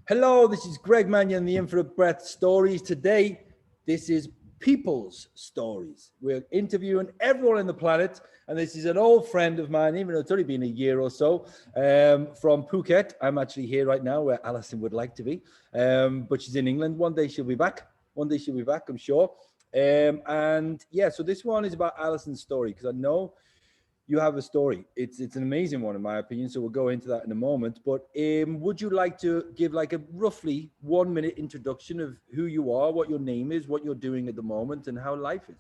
Hello, this is Greg Mannion, the Infinite Breath Stories. Today, this is people's stories. We're interviewing everyone on the planet, and this is an old friend of mine, even though it's only been a year or so, from Phuket. I'm actually here right now where Alison would like to be, but she's in England. One day she'll be back. One day she'll be back, I'm sure. And yeah, so this one is about Alison's story, because I know you have a story. It's an amazing one, in my opinion. So we'll go into that in a moment. But would you like to give like a roughly 1 minute introduction of who you are, what your name is, what you're doing at the moment, and how life is?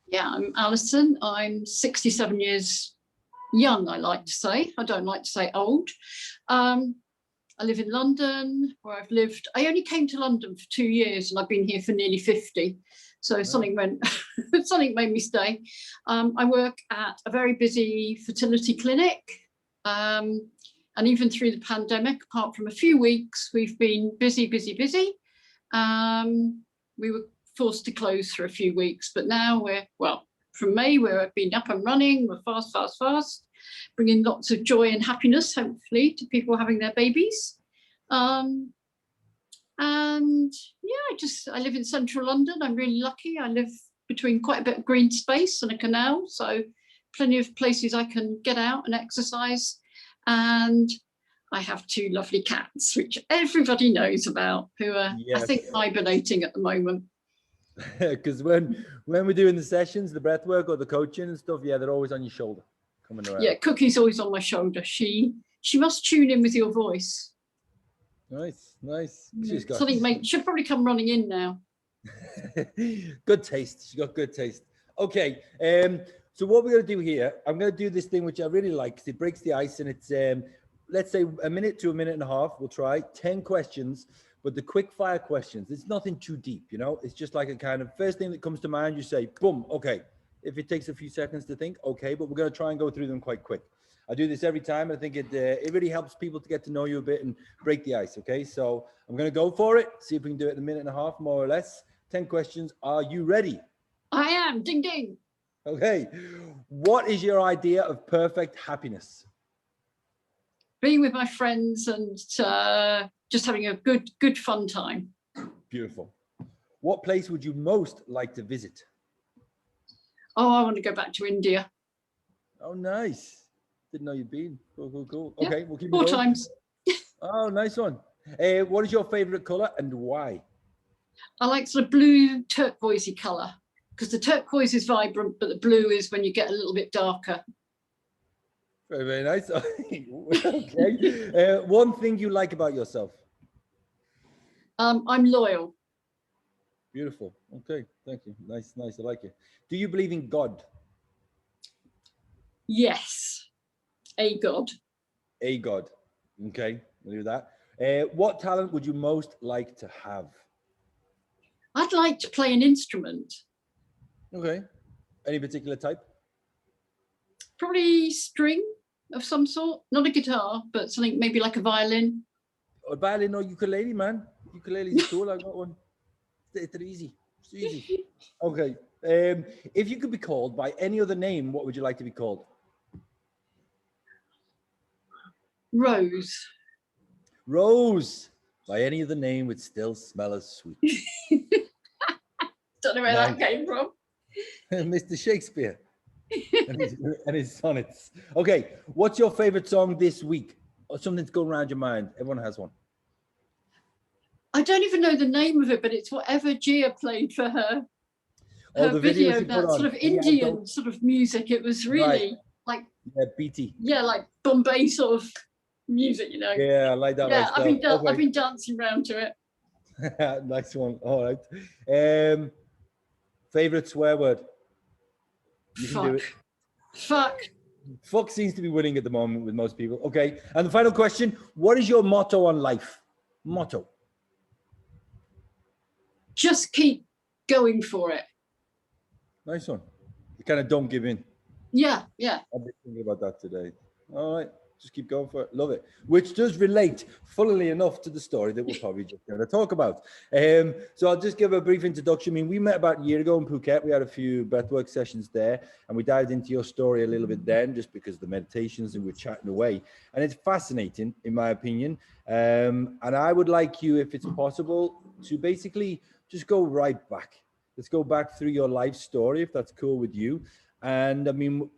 Yeah, I'm Alison. I'm 67 years young, I like to say. I don't like to say old. I live in London, where I've lived. I only came to London for 2 years, and I've been here for nearly 50. So something made me stay. I work at a very busy fertility clinic. And even through the pandemic, apart from a few weeks, we've been busy. We were forced to close for a few weeks, but now from May, we've been up and running. We're fast, bringing lots of joy and happiness, hopefully, to people having their babies. And yeah, I live in central London. I'm really lucky. I live between quite a bit of green space and a canal, so plenty of places I can get out and exercise. And I have 2 lovely cats, which everybody knows about, who are, yes, I think, hibernating at the moment. Because when we're doing the sessions, the breath work or the coaching and stuff, yeah, they're always on your shoulder, coming around. Yeah, Cookie's always on my shoulder. She must tune in with your voice. Nice. She'll probably come running in now. Good taste. She's got good taste. Okay. So what we're going to do here, I'm going to do this thing which I really like, because it breaks the ice, and it's let's say a minute to a minute and a half. We'll try 10 questions, but the quick fire questions. It's nothing too deep, you know. It's just like a kind of first thing that comes to mind. You say, boom. Okay. If it takes a few seconds to think, okay, but we're going to try and go through them quite quick. I do this every time. I think it really helps people to get to know you a bit and break the ice, okay? So I'm going to go for it, see if we can do it in a minute and a half, more or less. 10 questions. Are you ready? I am. Ding, ding. Okay. What is your idea of perfect happiness? Being with my friends and just having a good fun time. Beautiful. What place would you most like to visit? Oh, I want to go back to India. Oh, nice. Didn't know you'd been. Cool. Yeah, okay, we'll keep it 4 going. times. Oh, nice one. What is your favorite color and why? I like sort of blue turquoisey color, because the turquoise is vibrant, but the blue is when you get a little bit darker. Very, very nice. Okay. One thing you like about yourself? I'm loyal. Beautiful. Okay, thank you. Nice. I like it. Do you believe in God? Yes. A God. A God. Okay, we'll do that. What talent would you most like to have? I'd like to play an instrument. Okay. Any particular type? Probably string of some sort. Not a guitar, but something maybe like a violin. A violin or ukulele, man. Ukulele's cool. I got one. It's easy. It's easy. Okay. If you could be called by any other name, what would you like to be called? Rose. Rose. By any other name would still smell as sweet. Don't know where that came from. Mr. Shakespeare and his sonnets. Okay, what's your favorite song this week? Or something that's going around your mind? Everyone has one. I don't even know the name of it, but it's whatever Gia played for her. Her video, that sort of Indian sort of music. It was really like beaty. Yeah, like Bombay sort of music, you know. Yeah, I like that. Yeah, I've been dancing around to it. Nice one. All right. Favorite swear word? You can do it. Fuck seems to be winning at the moment with most people. Okay. And the final question, what is your motto on life? Motto. Just keep going for it. Nice one. You kind of don't give in. Yeah. I've been thinking about that today. All right. Just keep going for it. Love it. Which does relate, funnily enough, to the story that we're probably just going to talk about. So I'll just give a brief introduction. I mean, we met about a year ago in Phuket. We had a few breathwork sessions there, and we dived into your story a little bit then, just because of the meditations, and we're chatting away. And it's fascinating, in my opinion. And I would like you, if it's possible, to basically just go right back. Let's go back through your life story, if that's cool with you. And I mean,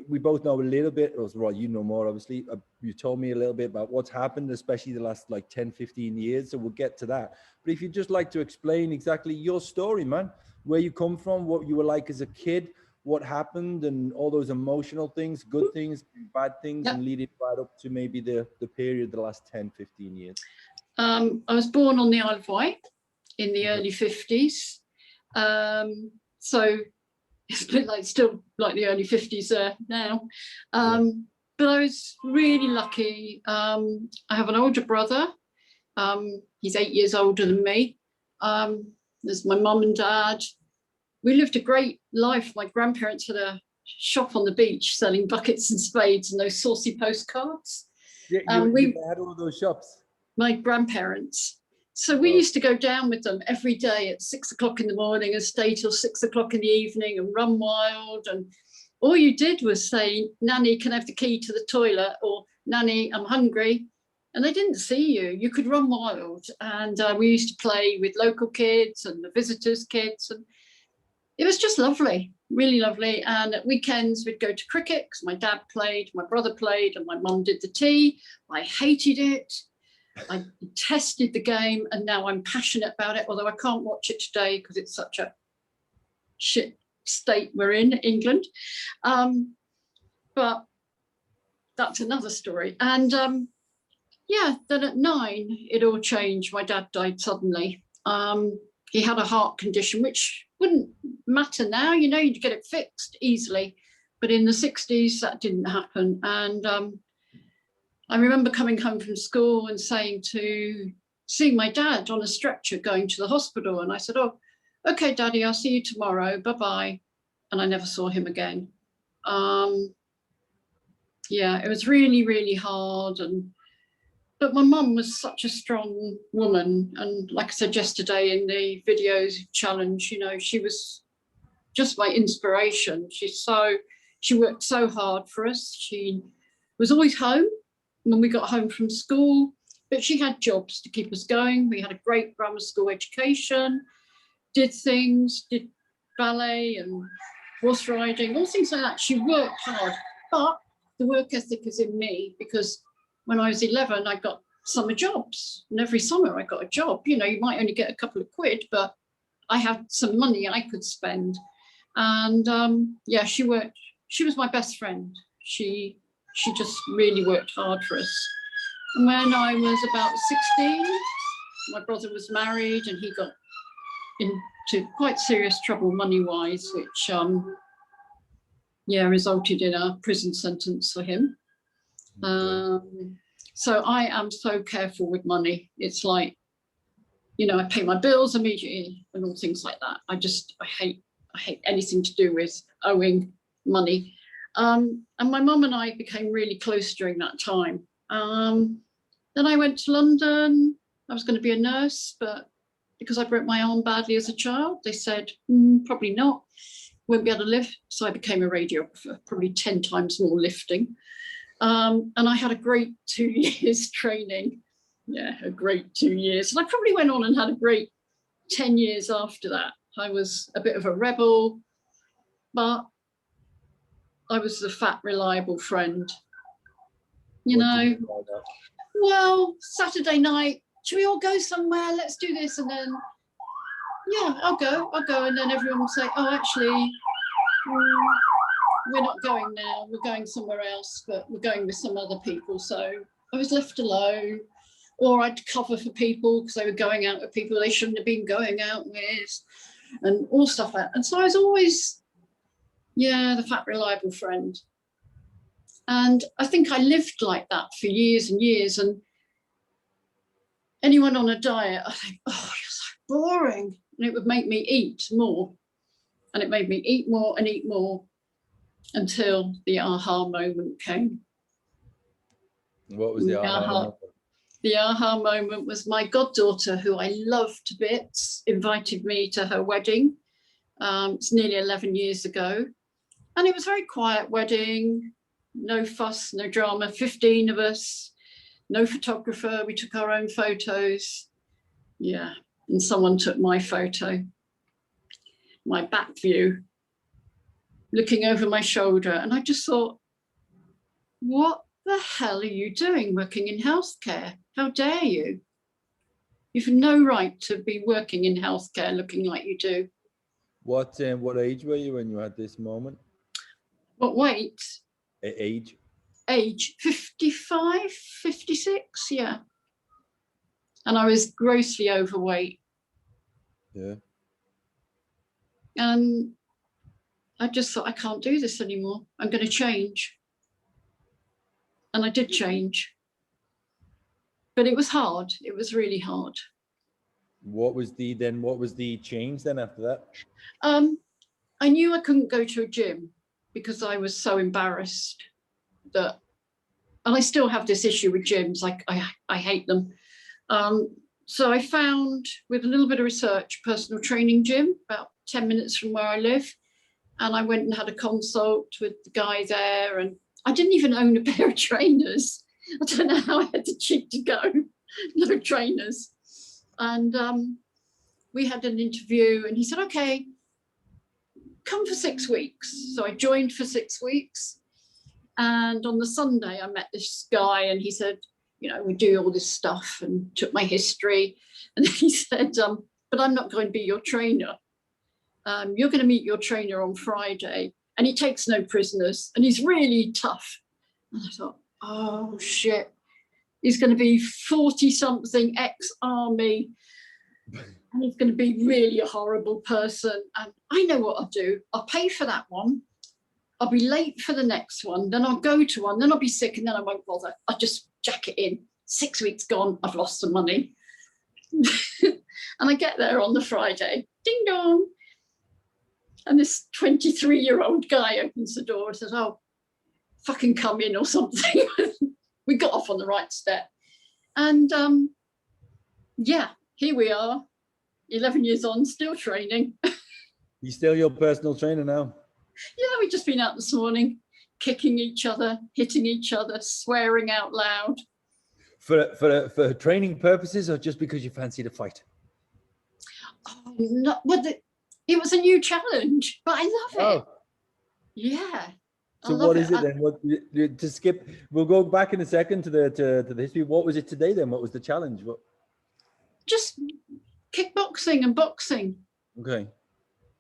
we both know a little bit, well, you know more, obviously. You told me a little bit about what's happened, especially the last like 10, 15 years. So we'll get to that. But if you'd just like to explain exactly your story, man, where you come from, what you were like as a kid, what happened, and all those emotional things, good things, bad things, and leading right up to maybe the period, the last 10, 15 years. I was born on the Isle of Wight in the early 50s. So it's been like still like the early 50s there now. But I was really lucky. I have an older brother. He's 8 years older than me. There's my mum and dad. We lived a great life. My grandparents had a shop on the beach selling buckets and spades and those saucy postcards. Yeah, we had all of those shops. My grandparents. So we used to go down with them every day at 6 o'clock in the morning and stay till 6 o'clock in the evening and run wild. And all you did was say, Nanny, can I have the key to the toilet? Or Nanny, I'm hungry. And they didn't see you. You could run wild. And we used to play with local kids and the visitors' kids. And it was just lovely, really lovely. And at weekends, we'd go to cricket because my dad played, my brother played, and my mum did the tea. I hated it. I detested the game, and now I'm passionate about it, although I can't watch it today because it's such a shit state we're in, England. But that's another story. And yeah, then at 9, it all changed. My dad died suddenly. He had a heart condition, which wouldn't matter now, you know, you'd get it fixed easily. But in the 60s, that didn't happen. And I remember coming home from school and seeing my dad on a stretcher going to the hospital. And I said, oh, okay, Daddy, I'll see you tomorrow. Bye-bye. And I never saw him again. Yeah, it was really, really hard. But my mum was such a strong woman. And like I said yesterday in the videos challenge, you know, she was just my inspiration. She worked so hard for us. She was always home when we got home from school, but she had jobs to keep us going. We had a great grammar school education, did ballet and horse riding, all things like that. She worked hard, but the work ethic is in me because when I was 11, I got summer jobs, and every summer I got a job. You know, you might only get a couple of quid, but I had some money I could spend. And yeah, she worked. She was my best friend. She just really worked hard for us. And when I was about 16, my brother was married and he got into quite serious trouble money-wise, which yeah, resulted in a prison sentence for him. So I am so careful with money. It's like, you know, I pay my bills immediately and all things like that. I hate anything to do with owing money. And my mum and I became really close during that time. Then I went to London. I was going to be a nurse, but because I broke my arm badly as a child, they said, probably not, won't be able to live. So I became a radiographer, probably 10 times more lifting. And I had a great 2 years training. Yeah, a great 2 years. And I probably went on and had a great 10 years after that. I was a bit of a rebel, but I was the fat, reliable friend. You know, well, Saturday night, should we all go somewhere? Let's do this. And then, yeah, I'll go. And then everyone will say, oh, actually, we're not going now. We're going somewhere else, but we're going with some other people. So I was left alone. Or I'd cover for people because they were going out with people they shouldn't have been going out with and all stuff like that. And so I was always, yeah, the fat, reliable friend. And I think I lived like that for years and years. And anyone on a diet, I think, oh, you're so boring. And it would make me eat more. And it made me eat more and eat more until the aha moment came. What was the aha moment? The aha moment was my goddaughter, who I love to bits, invited me to her wedding. It's nearly 11 years ago. And it was a very quiet wedding, no fuss, no drama, 15 of us, no photographer. We took our own photos. Yeah, and someone took my photo, my back view, looking over my shoulder. And I just thought, what the hell are you doing working in healthcare? How dare you? You've no right to be working in healthcare looking like you do. What age were you when you had this moment? What weight? Age? Age 55, 56, yeah. And I was grossly overweight. Yeah. And I just thought, I can't do this anymore. I'm going to change. And I did change. But it was hard. It was really hard. What was the change then after that? I knew I couldn't go to a gym because I was so embarrassed that, and I still have this issue with gyms. Like I hate them. So I found, with a little bit of research, personal training gym about 10 minutes from where I live. And I went and had a consult with the guy there, and I didn't even own a pair of trainers. I don't know how I had the cheek to go. No trainers. And we had an interview, and he said, okay, come for 6 weeks. So I joined for 6 weeks. And on the Sunday, I met this guy, and he said, you know, we do all this stuff, and took my history. And he said, but I'm not going to be your trainer. You're going to meet your trainer on Friday, and he takes no prisoners, and he's really tough. And I thought, oh shit, he's going to be 40-something, ex-army, and he's going to be really a horrible person. And I know what I'll do. I'll pay for that one. I'll be late for the next one. Then I'll go to one. Then I'll be sick, and then I won't bother. I'll just jack it in. 6 weeks gone. I've lost some money. And I get there on the Friday. Ding dong. And this 23-year-old guy opens the door and says, oh, fucking come in or something. We got off on the right step. And yeah, here we are, 11 years on, still training. He's still your personal trainer now? Yeah, we've just been out this morning, kicking each other, hitting each other, swearing out loud. For training purposes, or just because you fancy the fight? Oh, no, well, it was a new challenge, but I love it. Oh. Yeah. So what is it then? What to skip? We'll go back in a second to the history. What was it today then? What was the challenge? What? Just kickboxing and boxing. Okay.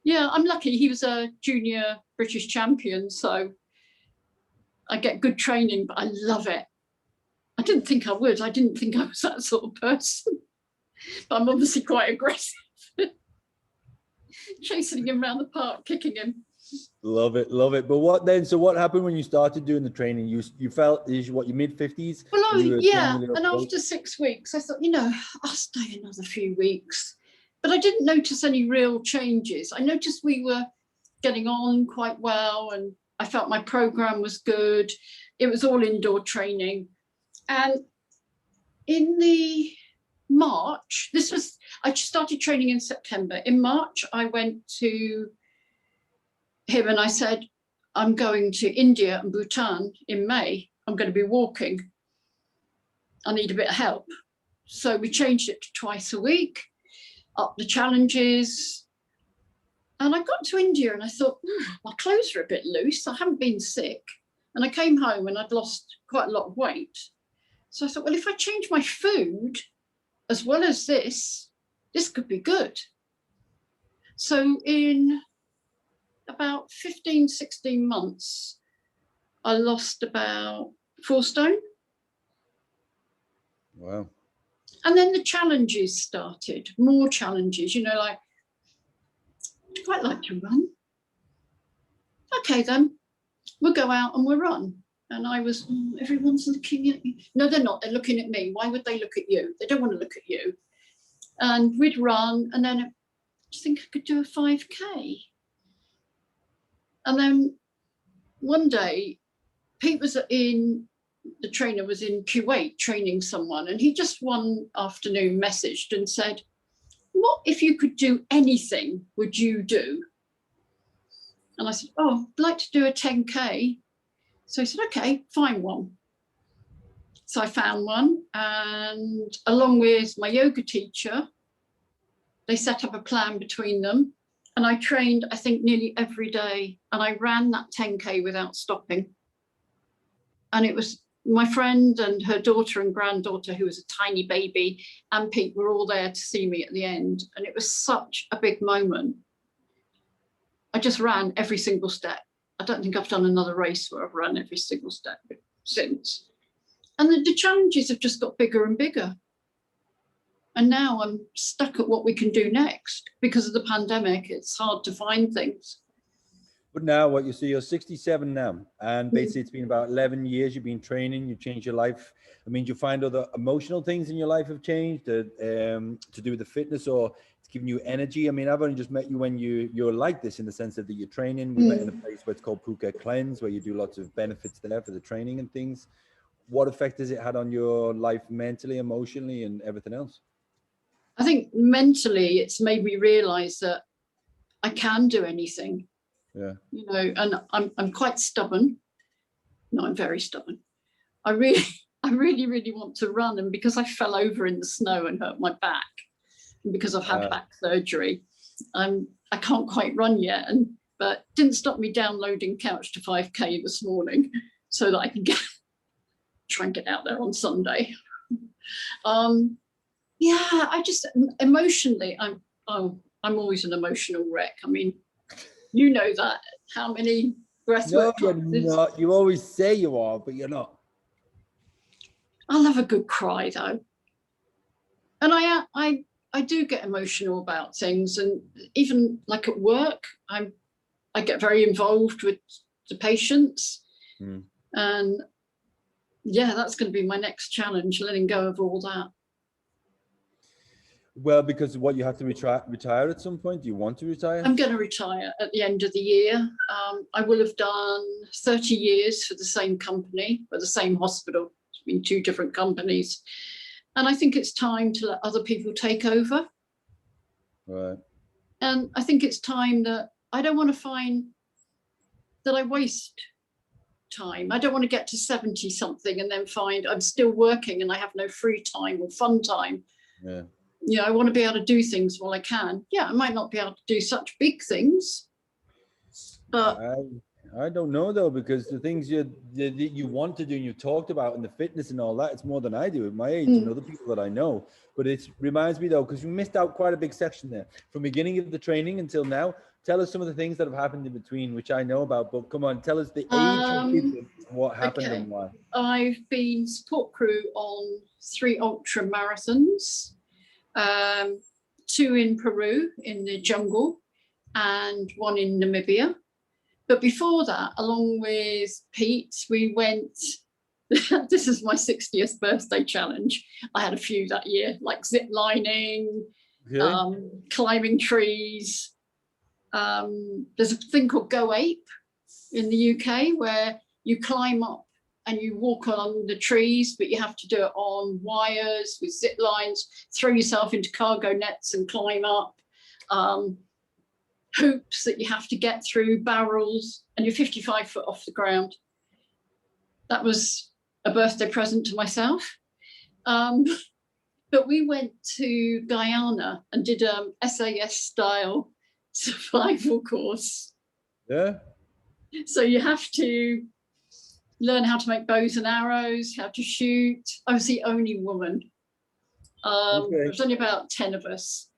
Yeah, I'm lucky. He was a junior British champion, so I get good training, but I love it. I didn't think I would. I didn't think I was that sort of person, but I'm obviously quite aggressive. Chasing him around the park, kicking him. Love it, love it. But what then? So what happened when you started doing the training? You felt, what, your mid-50s? Well, yeah, and after 6 weeks, I thought, you know, I'll stay another few weeks. But I didn't notice any real changes. I noticed we were getting on quite well, and I felt my program was good. It was all indoor training. And in the March, I started training in September. In March, I went to him and I said, I'm going to India and Bhutan in May. I'm going to be walking. I need a bit of help. So we changed it to twice a week, up the challenges. And I got to India and I thought, my clothes are a bit loose. I haven't been sick. And I came home and I'd lost quite a lot of weight. So I thought, well, if I change my food as well as this could be good. So in about 15, 16 months, I lost about 4 stone. Wow. And then the challenges started, more challenges, you know, like, I'd quite like to run. Okay, then we'll go out and we'll run. And I was, everyone's looking at me. No, they're not. They're looking at me. Why would they look at you? They don't want to look at you. And we'd run. And then I just think I could do a 5K. And then one day, Pete was in the trainer was in Kuwait training someone, and he just one afternoon messaged and said, what if you could do anything would you do? And I said, oh, I'd like to do a 10K. So he said, okay, find one. So I found one, and along with my yoga teacher, they set up a plan between them, and I trained, I think, nearly every day, and I ran that 10K without stopping. And it was my friend and her daughter and granddaughter, who was a tiny baby, and Pete were all there to see me at the end. And it was such a big moment. I just ran every single step. I don't think I've done another race where I've run every single step since. And the challenges have just got bigger and bigger. And now I'm stuck at what we can do next. Because of the pandemic, it's hard to find things. But now what you see, you're 67 now, and basically it's been about 11 years you've been training, you've changed your life. I mean, do you find other emotional things in your life have changed to do with the fitness, or it's giving you energy? I mean, I've only just met you when you're like this, in the sense of that you're training. We met in a place where it's called Phuket Cleanse, where you do lots of benefits there for the training and things. What effect has it had on your life mentally, emotionally, and everything else? I think mentally it's made me realize that I can do anything. Yeah. You know, and I'm quite stubborn. No, I'm very stubborn. I really want to run, and because I fell over in the snow and hurt my back, and because I've had back surgery, I can't quite run yet. But didn't stop me downloading Couch to 5K this morning, so that I can try and get out there on Sunday. Yeah, I just emotionally, I'm always an emotional wreck. I mean, you know that. How many breathwork classes? You're not. You always say you are, but you're not. I love a good cry though, and I do get emotional about things, and even like at work, I get very involved with the patients, and yeah, that's going to be my next challenge, letting go of all that. Well, because what, you have to retire at some point? Do you want to retire? I'm going to retire at the end of the year. I will have done 30 years for the same company, for the same hospital. It's been 2 different companies. And I think it's time to let other people take over. Right. And I think it's time that I don't want to find that I waste time. I don't want to get to 70 something and then find I'm still working and I have no free time or fun time. Yeah. You know, I want to be able to do things while I can. Yeah, I might not be able to do such big things, but I don't know though, because the things you want to do and you talked about, and the fitness and all that, it's more than I do at my age and other people that I know. But it reminds me though, because you missed out quite a big section there from beginning of the training until now. Tell us some of the things that have happened in between, which I know about, but come on, tell us the age of people, what happened and why. I've been support crew on 3 ultra marathons. 2 in Peru in the jungle and 1 in Namibia. But before that, along with Pete, we went, this is my 60th birthday challenge. I had a few that year, like zip lining, climbing trees. There's a thing called Go Ape in the UK where you climb up and you walk on the trees, but you have to do it on wires with zip lines, throw yourself into cargo nets and climb up, hoops that you have to get through, barrels, and you're 55 foot off the ground. That was a birthday present to myself. But we went to Guyana and did a SAS style survival course. Yeah. So you have to learn how to make bows and arrows, how to shoot. I was the only woman. There was only about 10 of us.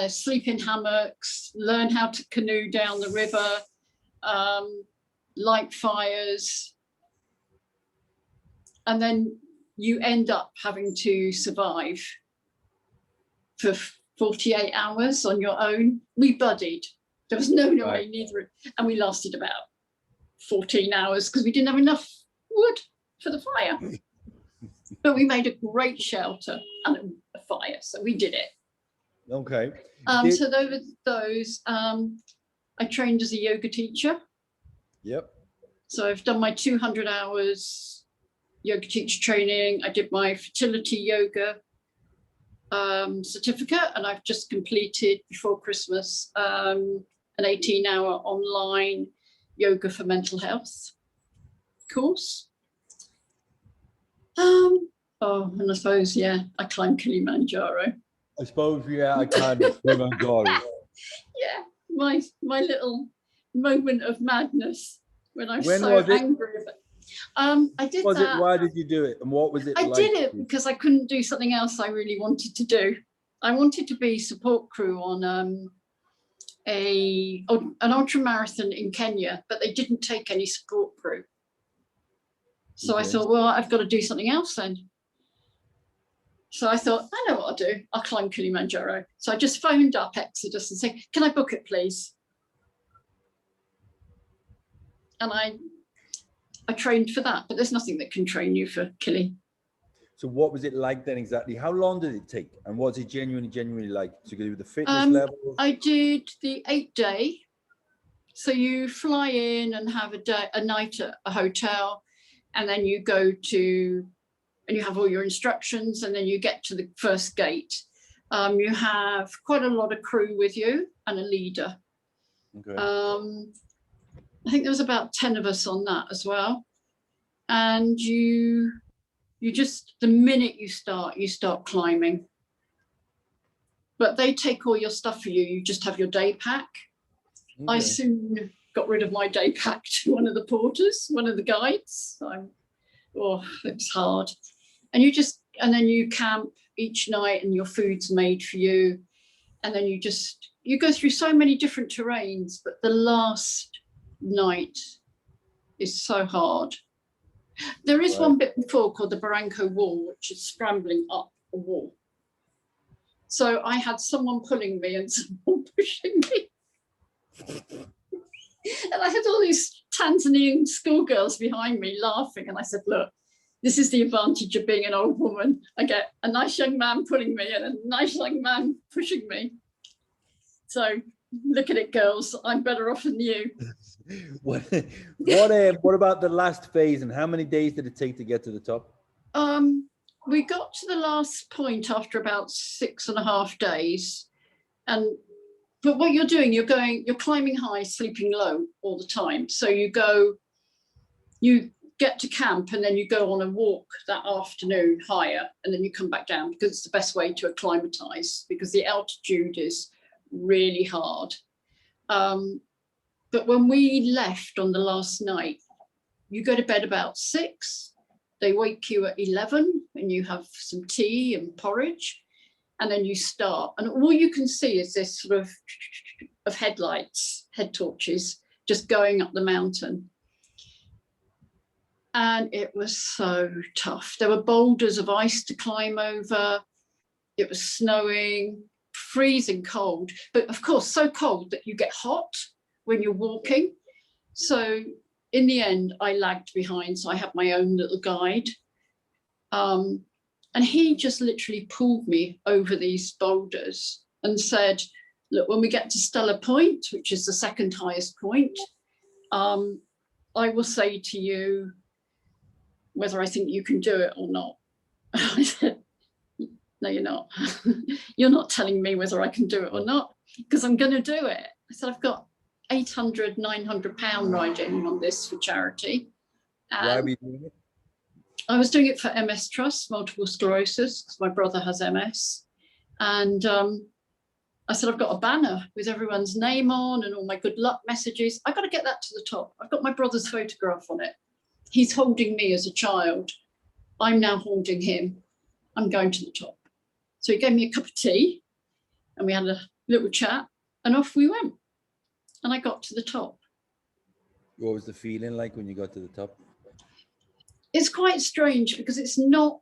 Sleep in hammocks, learn how to canoe down the river, light fires. And then you end up having to survive for 48 hours on your own. We buddied. There was no way, neither. And we lasted about 14 hours because we didn't have enough wood for the fire. But we made a great shelter and a fire, so we did it. Okay. So those I trained as a yoga teacher. Yep. So I've done my 200 hours yoga teacher training. I did my fertility yoga certificate, and I've just completed before Christmas an 18-hour online yoga for mental health course. Oh, and I suppose, yeah, I climbed Kilimanjaro. I suppose, yeah, I climbed Kilimanjaro. Yeah, my little moment of madness when I was When so was it? angry. I did Was that. it? Why did you do it? And what was it I like? did it because I couldn't do something else I really wanted to do. I wanted to be support crew on an ultra marathon in Kenya, but they didn't take any support crew. So I thought, well, I've got to do something else then. So I thought, I know what I'll do. I'll climb Kilimanjaro. So I just phoned up Exodus and said, can I book it, please? And I trained for that, but there's nothing that can train you for Kili. So what was it like then exactly? How long did it take? And was it genuinely like to do with the fitness level? I did the 8-day. So you fly in and have a night at a hotel, and then you go to, and you have all your instructions, and then you get to the first gate. You have quite a lot of crew with you and a leader. Okay. I think there was about 10 of us on that as well. And you just, the minute you start climbing. But they take all your stuff for you. You just have your day pack. Okay. I soon got rid of my day pack to one of the porters, one of the guides. Oh, it was hard. And then you camp each night and your food's made for you. And then you go through so many different terrains, but the last night is so hard. There is one bit before called the Barranco Wall, which is scrambling up a wall. So I had someone pulling me and someone pushing me. And I had all these Tanzanian schoolgirls behind me laughing. And I said, look, this is the advantage of being an old woman. I get a nice young man pulling me and a nice young man pushing me. So look at it, girls. I'm better off than you. What about the last phase, and how many days did it take to get to the top? We got to the last point after about 6.5 days. But what you're doing, you're climbing high, sleeping low all the time. So you get to camp and then you go on a walk that afternoon higher, and then you come back down because it's the best way to acclimatize, because the altitude is really hard. But when we left on the last night, you go to bed about 6, they wake you at 11 and you have some tea and porridge, and then you start. And all you can see is this sort of headlights, head torches, just going up the mountain. And it was so tough. There were boulders of ice to climb over. It was snowing, freezing cold, but of course, so cold that you get hot when you're walking. So in the end, I lagged behind. So I had my own little guide. And he just literally pulled me over these boulders and said, look, when we get to Stella Point, which is the second highest point, I will say to you whether I think you can do it or not. I said, no, you're not. You're not telling me whether I can do it or not, because I'm going to do it. I said, I've got 800, 900 pound riding on this for charity. Why were you doing it? I was doing it for MS Trust, multiple sclerosis, because my brother has MS. And I said, I've got a banner with everyone's name on and all my good luck messages. I've got to get that to the top. I've got my brother's photograph on it. He's holding me as a child. I'm now holding him. I'm going to the top. So he gave me a cup of tea and we had a little chat and off we went. And I got to the top. What was the feeling like when you got to the top? It's quite strange because it's not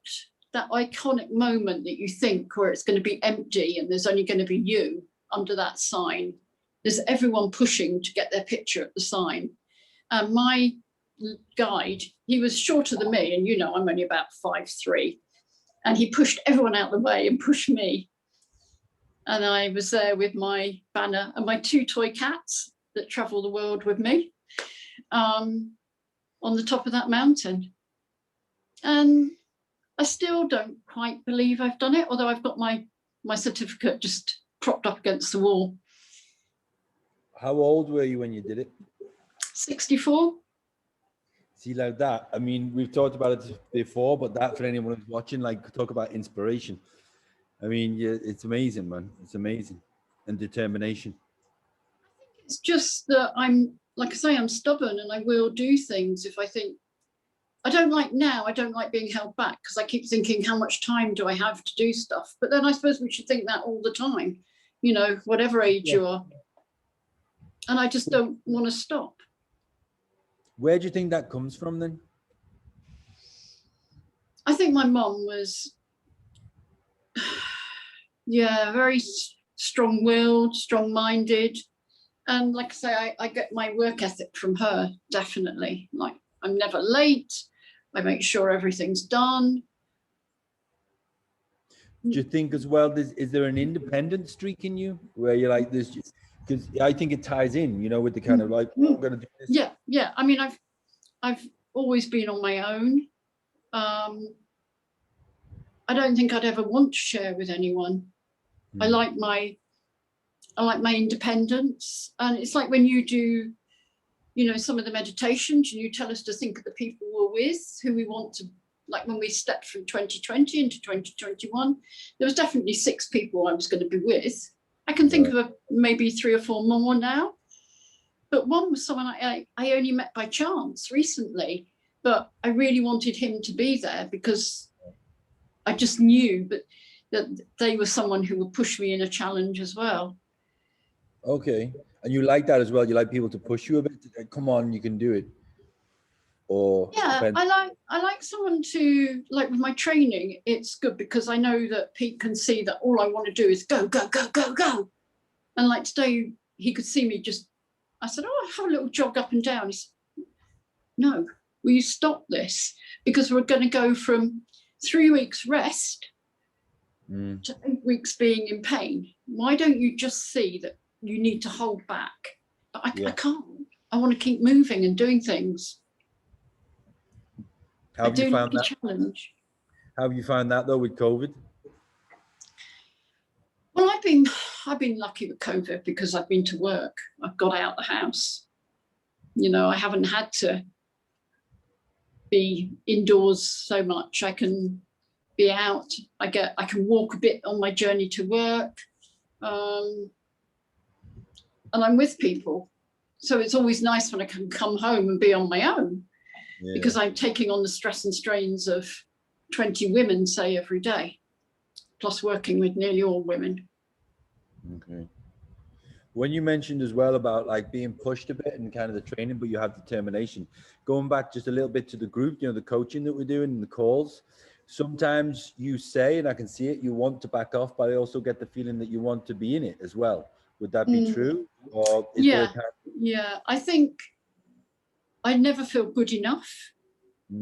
that iconic moment that you think where it's going to be empty and there's only going to be you under that sign. There's everyone pushing to get their picture at the sign. And my guide, he was shorter than me, and you know I'm only about 5'3", and he pushed everyone out the way and pushed me. And I was there with my banner and my 2 toy cats that travel the world with me on the top of that mountain. And I still don't quite believe I've done it, although I've got my certificate just propped up against the wall. How old were you when you did it? 64. See, like that, I mean, we've talked about it before, but that for anyone who's watching, like, talk about inspiration. I mean, yeah, it's amazing, man. It's amazing. And determination. It's just that like I say, I'm stubborn and I will do things if I think, I don't like being held back because I keep thinking, how much time do I have to do stuff? But then I suppose we should think that all the time, you know, whatever age you are. And I just don't want to stop. Where do you think that comes from then? I think my mum was, yeah, very strong-willed, strong-minded. And like I say, I get my work ethic from her, definitely. Like, I'm never late. I make sure everything's done. Do you think as well, is there an independent streak in you where you're like this? Because I think it ties in, you know, with the kind of like, oh, I'm going to do this. Yeah, yeah. I mean, I've always been on my own. I don't think I'd ever want to share with anyone. I like my independence. And it's like when you do, you know, some of the meditations, and you tell us to think of the people we're with, who we want to, like when we stepped from 2020 into 2021, there was definitely 6 people I was going to be with. I can think of maybe 3 or 4 more now. But one was someone I only met by chance recently, but I really wanted him to be there because I just knew that they were someone who would push me in a challenge as well. Okay. And you like that as well? You like people to push you a bit? Come on, you can do it. Or yeah, depends. I like someone to, like with my training, it's good because I know that Pete can see that all I want to do is go, go, go, go, go. And like today, he could see me just, I said, oh, I have a little jog up and down. He said, no, will you stop this? Because we're going to go from 3 weeks rest to 8 weeks being in pain. Why don't you just see that you need to hold back? But I can't. I want to keep moving and doing things. How have you found that? Challenge. How have you found that though with COVID? Well, I've been lucky with COVID because I've been to work. I've got out the house. You know, I haven't had to be indoors so much. I can be out. I can walk a bit on my journey to work. And I'm with people. So it's always nice when I can come home and be on my own because I'm taking on the stress and strains of 20 women, say, every day, plus working with nearly all women. Okay. When you mentioned as well about like being pushed a bit and kind of the training, but you have determination, going back just a little bit to the group, you know, the coaching that we're doing and the calls, sometimes you say, and I can see it, you want to back off, but I also get the feeling that you want to be in it as well. Would that be true? Or is there I think I never feel good enough.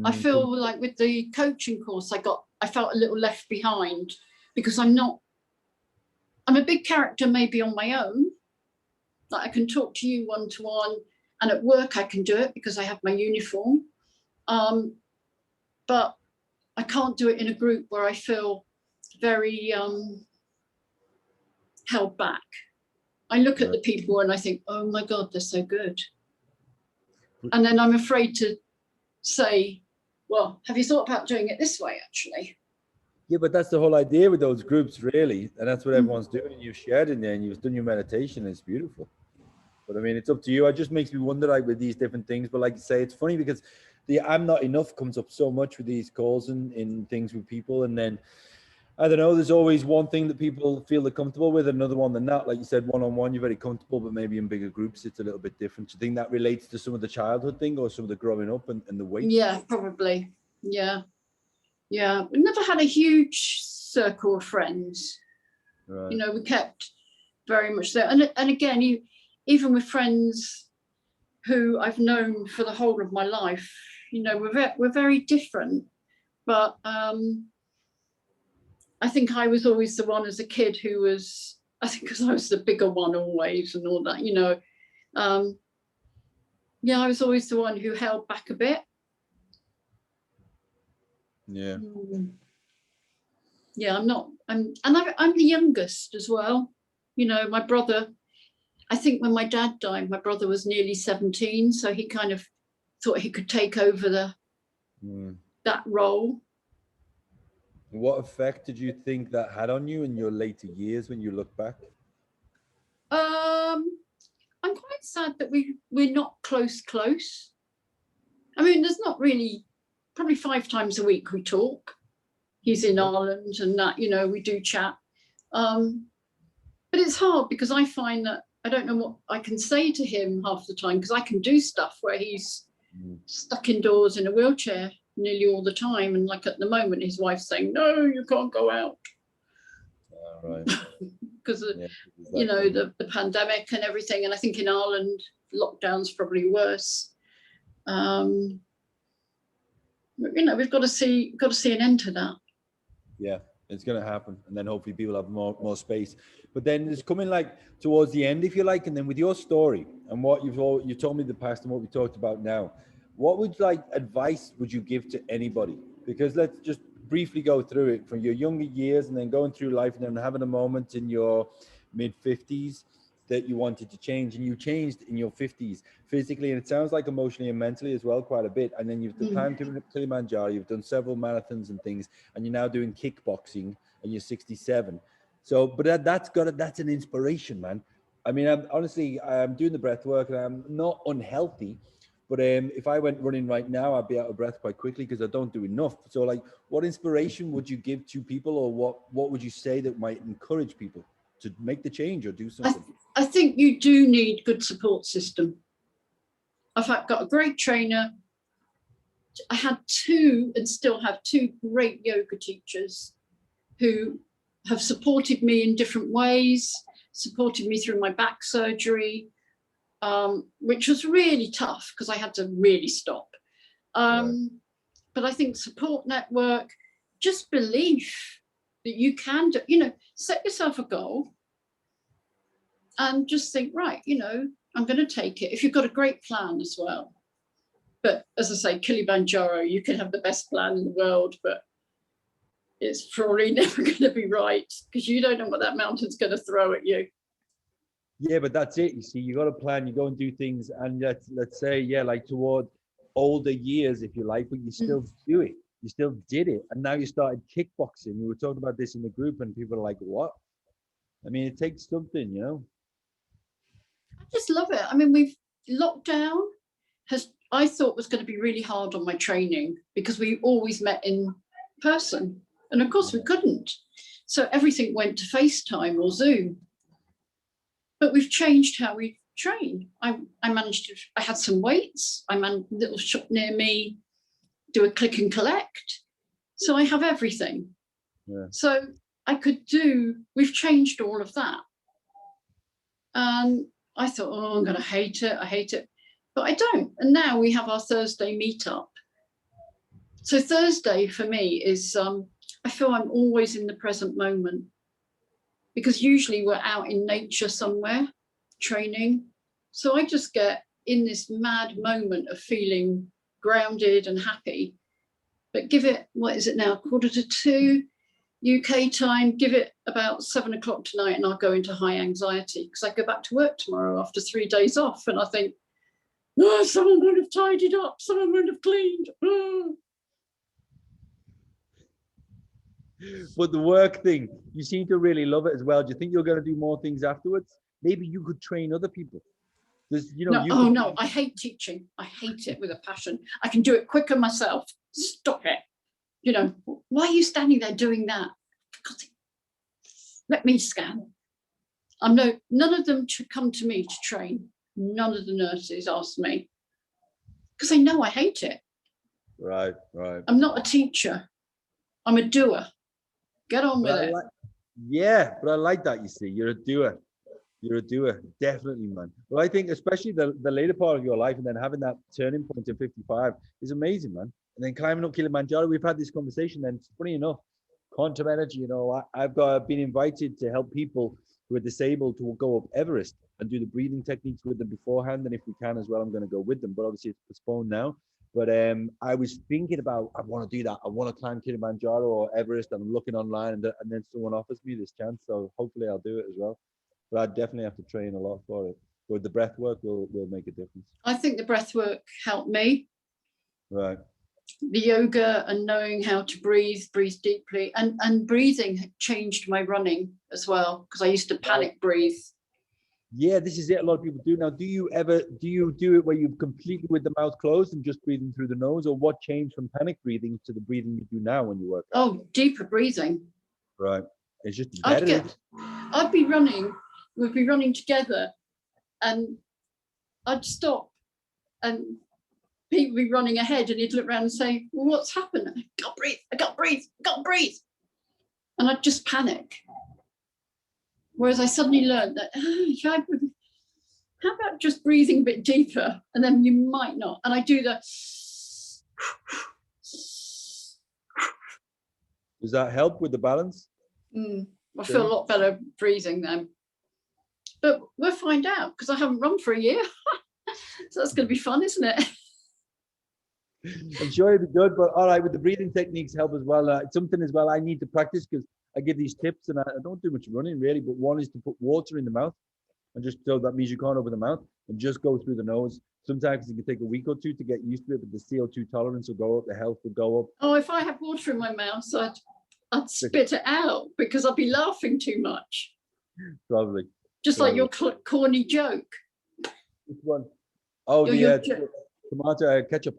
I feel like with the coaching course I felt a little left behind because I'm a big character maybe on my own. Like I can talk to you one-to-one, and at work I can do it because I have my uniform. But I can't do it in a group where I feel very held back. I look at the people and I think, oh my God, they're so good. And then I'm afraid to say, well, have you thought about doing it this way, actually? Yeah, but that's the whole idea with those groups, really. And that's what everyone's doing. And you've shared in there and you've done your meditation. And it's beautiful. But I mean, it's up to you. It just makes me wonder, like, with these different things. But like you say, it's funny because the I'm not enough comes up so much with these calls and in things with people. And then, I don't know, there's always one thing that people feel they're comfortable with, another one they're not. Like you said, one-on-one, you're very comfortable, but maybe in bigger groups, it's a little bit different. Do you think that relates to some of the childhood thing or some of the growing up and the weight? Yeah, probably. Yeah. Yeah. We never had a huge circle of friends. Right. You know, we kept very much there. And again, even with friends who I've known for the whole of my life, you know, we're very different. But I think I was always the one as a kid who was, I think because I was the bigger one always and all that, you know. Yeah, I was always the one who held back a bit. Yeah. Yeah, I'm the youngest as well. You know, my brother, I think when my dad died, my brother was nearly 17, so he kind of thought he could take over that role. What effect did you think that had on you in your later years when you look back? I'm quite sad that we're not close. I mean, there's not really, probably 5 times a week we talk. He's in Ireland and that, you know, we do chat. But it's hard because I find that I don't know what I can say to him half the time, because I can do stuff where he's stuck indoors in a wheelchair nearly all the time. And like at the moment, his wife's saying, no, you can't go out. Right. Because you know, the pandemic and everything. And I think in Ireland, lockdown's probably worse. You know, we've got to see an end to that. Yeah, it's going to happen, and then hopefully people have more space. But then it's coming like towards the end, if you like, and then with your story and what you told me in the past and what we talked about now, what would advice would you give to anybody? Because let's just briefly go through it from your younger years and then going through life and then having a moment in your mid-50s that you wanted to change, and you changed in your 50s physically, and it sounds like emotionally and mentally as well quite a bit. And then you've climbed Kilimanjaro, you've done several marathons and things, and you're now doing kickboxing and you're 67. So but that's an inspiration, man. I mean, I'm doing the breath work and I'm not unhealthy, but if I went running right now, I'd be out of breath quite quickly because I don't do enough. So like, what inspiration would you give to people, or what would you say that might encourage people to make the change or do something? I think you do need good support system. I've got a great trainer. I had 2 and still have 2 great yoga teachers who have supported me in different ways, supported me through my back surgery, which was really tough because I had to really stop. But I think support network, just belief that you can do, you know, set yourself a goal and just think, right, you know, I'm going to take it. If you've got a great plan as well. But as I say, Kilimanjaro, you can have the best plan in the world, but it's probably never going to be right because you don't know what that mountain's going to throw at you. Yeah, but that's it. You see, you got a plan, you go and do things, and let's say, yeah, like toward older years, if you like, but you still do it. You still did it. And now you started kickboxing. We were talking about this in the group and people are like, what? I mean, it takes something, you know? I just love it. I mean, lockdown I thought was going to be really hard on my training because we always met in person. And of course we couldn't. So everything went to FaceTime or Zoom. But we've changed how we train. I had some weights. I'm in a little shop near me, do a click and collect. So I have everything. Yeah. So we've changed all of that. And I thought, I'm going to hate it. I hate it. But I don't. And now we have our Thursday meetup. So Thursday for me is, I feel I'm always in the present moment because usually we're out in nature somewhere training. So I just get in this mad moment of feeling grounded and happy. But give it, what is it now, 1:45 UK time, give it about 7 o'clock tonight and I'll go into high anxiety because I go back to work tomorrow after 3 days off and I think, oh, someone would have tidied up, someone would have cleaned. Oh. But the work thing, you seem to really love it as well. Do you think you're going to do more things afterwards? Maybe you could train other people. No, I hate teaching. I hate it with a passion. I can do it quicker myself. Stop it. You know, why are you standing there doing that? Let me scan. None of them should come to me to train. None of the nurses ask me because they know I hate it. Right. I'm not a teacher. I'm a doer. Get on with it. Yeah, but I like that. You see, you're a doer. You're a doer, definitely, man. Well, I think especially the later part of your life and then having that turning point in 55 is amazing, man. And then climbing up Kilimanjaro, we've had this conversation. And funny enough, quantum energy, you know, I've been invited to help people who are disabled to go up Everest and do the breathing techniques with them beforehand. And if we can as well, I'm going to go with them. But obviously it's postponed now. But I was thinking about, I want to do that. I want to climb Kilimanjaro or Everest. I'm looking online, and then someone offers me this chance. So hopefully I'll do it as well. But I definitely have to train a lot for it. But the breath work will make a difference. I think the breath work helped me. Right. The yoga and knowing how to breathe deeply, and breathing changed my running as well, because I used to panic breathe. Yeah, this is it. A lot of people do now. Do you do it where you're completely with the mouth closed and just breathing through the nose, or what changed from panic breathing to the breathing you do now when you work out? Oh, deeper breathing. Right. It's just better. I'd be running. We'd be running together, and I'd stop, and people would be running ahead, and he'd look around and say, "Well, what's happened? I can't breathe. I can't breathe. I can't breathe." And I'd just panic. Whereas I suddenly learned that, how about just breathing a bit deeper, and then you might not. And I do that. Does that help with the balance? I feel a lot better breathing then. But we'll find out, because I haven't run for a year. So that's going to be fun, isn't it? I'm sure it'll be good, but all right, with the breathing techniques help as well. It's something as well I need to practice, because I give these tips and I don't do much running really, but one is to put water in the mouth, and just, so that means you can't open the mouth, and just go through the nose. Sometimes it can take a week or two to get used to it, but the CO2 tolerance will go up, the health will go up. Oh, if I had water in my mouth, I'd spit it out, because I'd be laughing too much. Probably. Just like your corny joke. Which one? Oh, the tomato ketchup.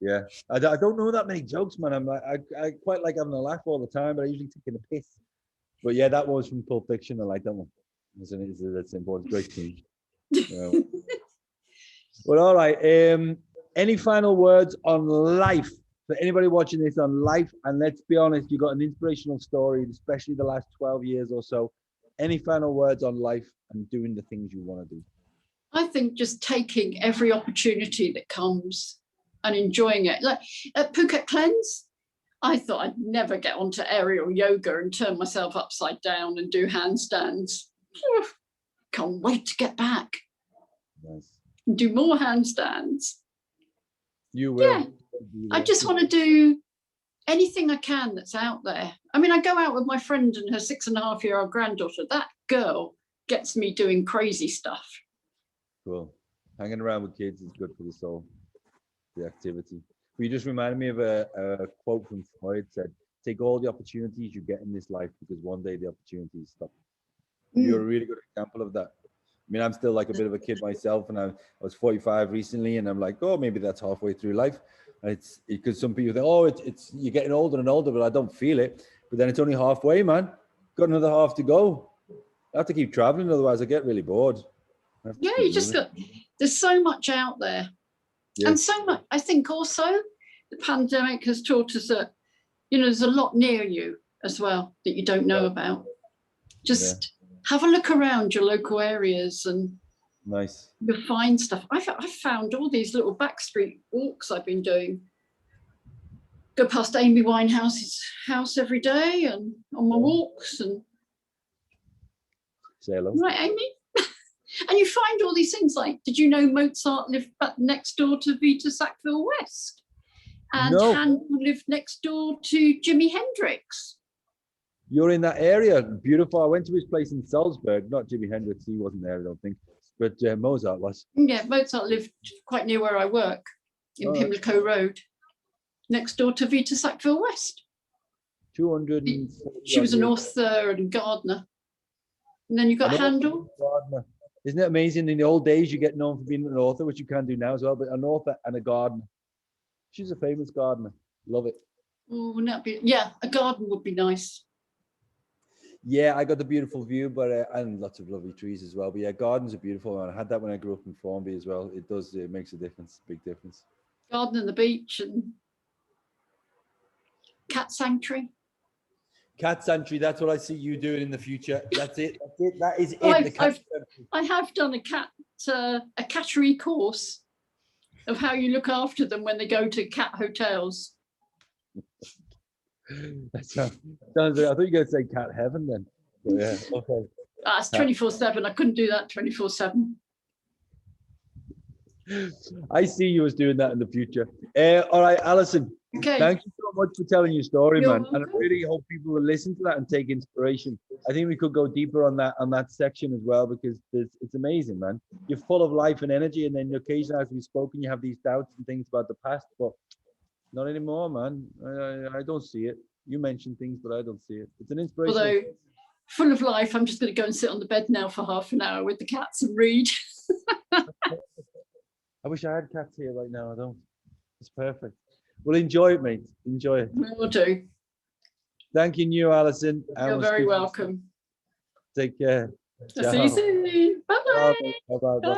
Yeah, I don't know that many jokes, man. I quite like having a laugh all the time, but I usually taking a piss. But yeah, that was from Pulp Fiction. I like that one. That's important. Great team. Well, all right. Any final words on life for anybody watching this on life? And let's be honest, you got an inspirational story, especially the last 12 years or so. Any final words on life and doing the things you want to do? I think just taking every opportunity that comes and enjoying it. Like at Phuket Cleanse, I thought I'd never get onto aerial yoga and turn myself upside down and do handstands. Can't wait to get back. Nice. And do more handstands. You will. Yeah. I just want to do anything I can that's out there. I mean, I go out with my friend and her 6.5-year-old granddaughter. That girl gets me doing crazy stuff. Cool. Hanging around with kids is good for the soul, the activity. You just reminded me of a quote from Freud, said, take all the opportunities you get in this life, because one day the opportunities stop. You're a really good example of that. I mean, I'm still like a bit of a kid myself, and I was 45 recently, and I'm like, oh, maybe that's halfway through life. And it's because some people think, oh, it's you're getting older and older, but I don't feel it. But then it's only halfway, man. Got another half to go. I have to keep traveling, otherwise I get really bored. Yeah, you just got, there's so much out there. Yeah. And so much, I think also the pandemic has taught us that, you know, there's a lot near you as well that you don't know about. Just have a look around your local areas and nice. You'll find stuff. I've found all these little backstreet walks I've been doing. Go past Amy Winehouse's house every day and on my walks and say hello. Right, Amy? And you find all these things like, did you know Mozart lived next door to Vita Sackville West? And Handel lived next door to Jimi Hendrix. You're in that area. Beautiful. I went to his place in Salzburg. Not Jimi Hendrix. He wasn't there, I don't think. But Mozart was. Yeah, Mozart lived quite near where I work, in Pimlico Road, next door to Vita Sackville West. 200. She was an author and gardener. And then you got Handel. Isn't it amazing? In the old days, you get known for being an author, which you can do now as well, but an author and a gardener. She's a famous gardener. Love it. Oh, wouldn't that be? Yeah, a garden would be nice. Yeah, I got the beautiful view, but and lots of lovely trees as well. But yeah, gardens are beautiful. And I had that when I grew up in Formby as well. It does. It makes a difference, big difference. Garden on the beach and cat sanctuary. Cat sanctuary. That's what I see you doing in the future. That's it. That's it. That is it. I have done a cattery course of how you look after them when they go to cat hotels. That sounds I thought you were going to say cat heaven then. But yeah, okay. It's 24/7. I couldn't do that 24/7. I see you as doing that in the future. All right, Alison. Okay. Thank you so much for telling your story, You're man. And I welcome. really hope people will listen to that and take inspiration. I think we could go deeper on that section as well, because it's amazing, man. You're full of life and energy, and then occasionally, as we've spoken, you have these doubts and things about the past, but not anymore, man. I don't see it. You mentioned things, but I don't see it. It's an inspiration. Although full of life, I'm just going to go and sit on the bed now for half an hour with the cats and read. I wish I had cats here right now. I don't. It's perfect. Well, enjoy it, mate. Enjoy it. Will do. Thanking you, Alison. You're very welcome. Take care. See you soon. Bye-bye. Bye-bye. Bye-bye.